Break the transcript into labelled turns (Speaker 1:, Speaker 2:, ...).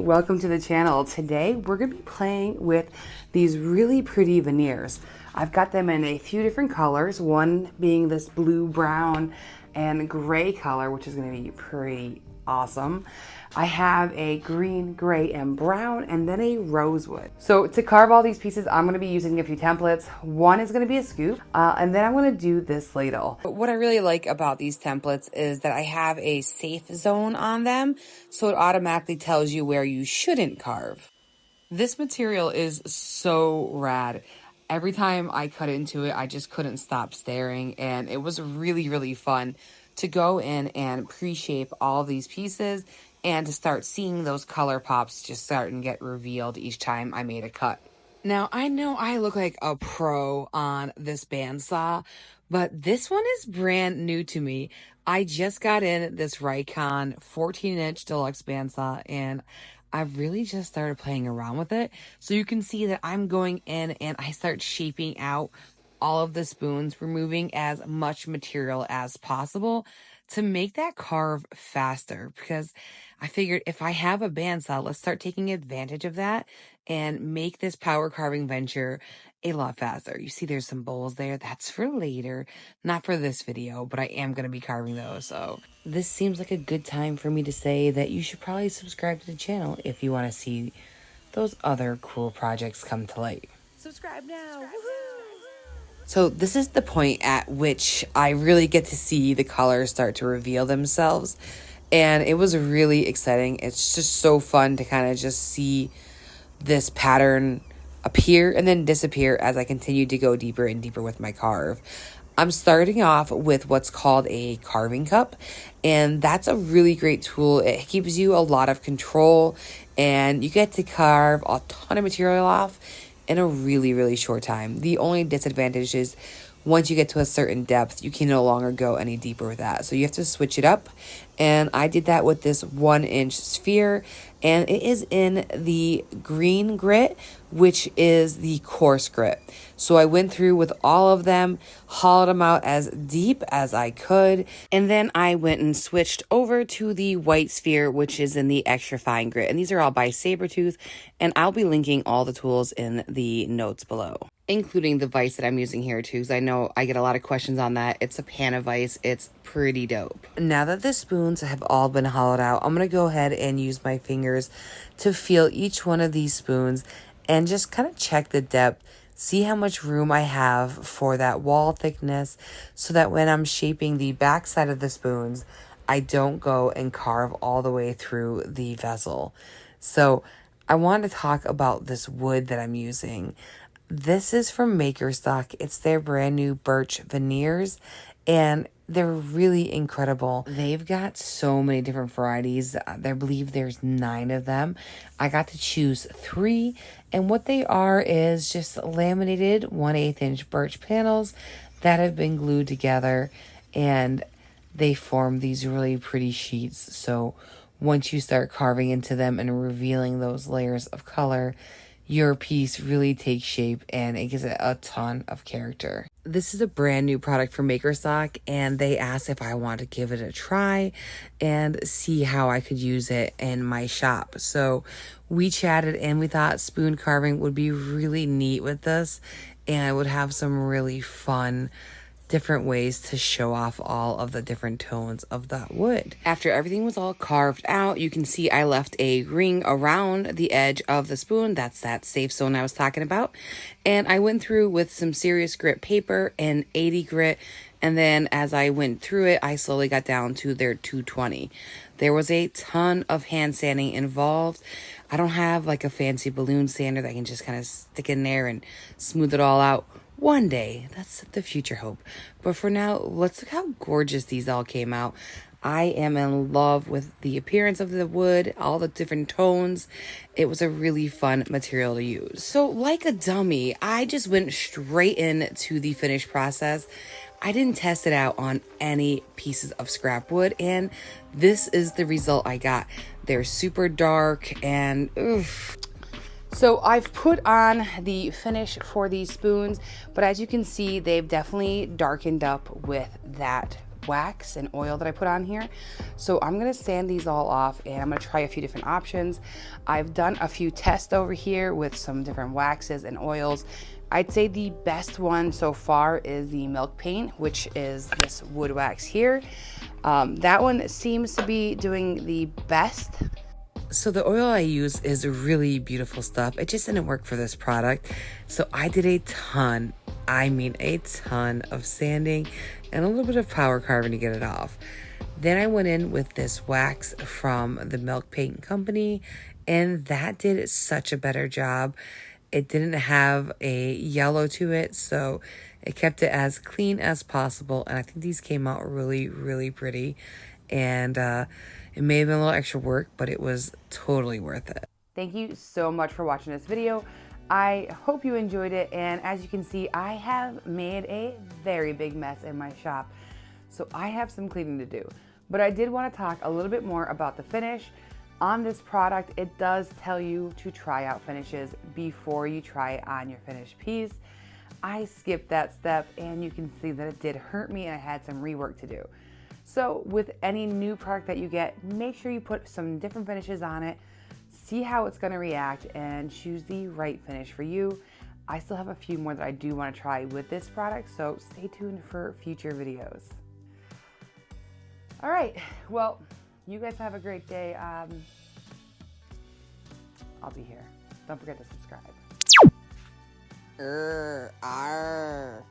Speaker 1: Welcome to the channel. Today we're going to be playing with these really pretty veneers. I've got them in a few different colors, one being this blue, brown, and gray color, which is going to be pretty awesome. I have a green, gray, and brown, and then a rosewood. So to carve all these pieces, I'm going to be using a few templates. One is going to be a scoop, and then I'm going to do this ladle. What I really like about these templates is that I have a safe zone on them, so it automatically tells you where you shouldn't carve. This material is so rad. Every time I cut into it, I just couldn't stop staring, and it was really, really fun to go in and pre-shape all these pieces and to start seeing those color pops just start and get revealed each time I made a cut. Now, I know I look like a pro on this bandsaw, but this one is brand new to me. I just got in this Rikon 14-inch deluxe bandsaw, and I've really just started playing around with it. So you can see that I'm going in and I start shaping out all of the spoons, removing as much material as possible to make that carve faster, because I figured if I have a bandsaw, let's start taking advantage of that and make this power carving venture a lot faster. You see there's some bowls there. That's for later, not for this video, but I am going to be carving those. So this seems like a good time for me to say that you should probably subscribe to the channel if you want to see those other cool projects come to light. Subscribe now. So this is the point at which I really get to see the colors start to reveal themselves. And it was really exciting. It's just so fun to kind of just see this pattern appear and then disappear as I continue to go deeper and deeper with my carve. I'm starting off with what's called a carving cup, and that's a really great tool. It gives you a lot of control, and you get to carve a ton of material off in a really, really short time. The only disadvantage is once you get to a certain depth, you can no longer go any deeper with that. So you have to switch it up. And I did that with this 1-inch sphere, and it is in the green grit, which is the coarse grit. So I went through with all of them, hollowed them out as deep as I could, and then I went and switched over to the white sphere, which is in the extra fine grit. And these are all by Sabertooth, and I'll be linking all the tools in the notes below, including the vise that I'm using here too, because I know I get a lot of questions on that. It's a Panavise. It's pretty dope. Now that the spoons have all been hollowed out, I'm going to go ahead and use my fingers to feel each one of these spoons and just kind of check the depth, see how much room I have for that wall thickness, so that when I'm shaping the back side of the spoons, I don't go and carve all the way through the vessel. So I want to talk about this wood that I'm using. This is from Maker Stock. It's their brand new birch veneers, and they're really incredible. They've got so many different varieties. I believe there's 9 of them. I got to choose 3, and what they are is just laminated 1/8-inch birch panels that have been glued together, and they form these really pretty sheets. So once you start carving into them and revealing those layers of color, your piece really takes shape and it gives it a ton of character. This is a brand new product from Maker Stock, and they asked if I want to give it a try and see how I could use it in my shop. So we chatted and we thought spoon carving would be really neat with this, and I would have some really fun different ways to show off all of the different tones of that wood. After everything was all carved out, you can see I left a ring around the edge of the spoon. That's that safe zone I was talking about. And I went through with some serious grit paper and 80 grit. And then as I went through it, I slowly got down to their 220. There was a ton of hand sanding involved. I don't have like a fancy balloon sander that I can just kind of stick in there and smooth it all out. One day, that's the future hope. But for now, let's look how gorgeous these all came out. I am in love with the appearance of the wood, all the different tones. It was a really fun material to use. So like a dummy, I just went straight into the finished process. I didn't test it out on any pieces of scrap wood, and this is the result I got. They're super dark and oof. So I've put on the finish for these spoons, but as you can see, they've definitely darkened up with that wax and oil that I put on here. So I'm gonna sand these all off and I'm gonna try a few different options. I've done a few tests over here with some different waxes and oils. I'd say the best one so far is the milk paint, which is this wood wax here. That one seems to be doing the best. So the oil I use is really beautiful stuff. It just didn't work for this product. So I did a ton, I mean a ton of sanding and a little bit of power carving to get it off. Then I went in with this wax from the Milk Paint Company, and that did such a better job. It didn't have a yellow to it, so it kept it as clean as possible. And I think these came out really, really pretty. And it may have been a little extra work, but it was totally worth it. Thank you so much for watching this video. I hope you enjoyed it. And as you can see, I have made a very big mess in my shop. So I have some cleaning to do. But I did want to talk a little bit more about the finish. On this product, it does tell you to try out finishes before you try it on your finished piece. I skipped that step and you can see that it did hurt me and I had some rework to do. So with any new product that you get, make sure you put some different finishes on it, see how it's going to react, and choose the right finish for you. I still have a few more that I do want to try with this product, so stay tuned for future videos. All right, well, you guys have a great day. I'll be here. Don't forget to subscribe.
Speaker 2: Arr.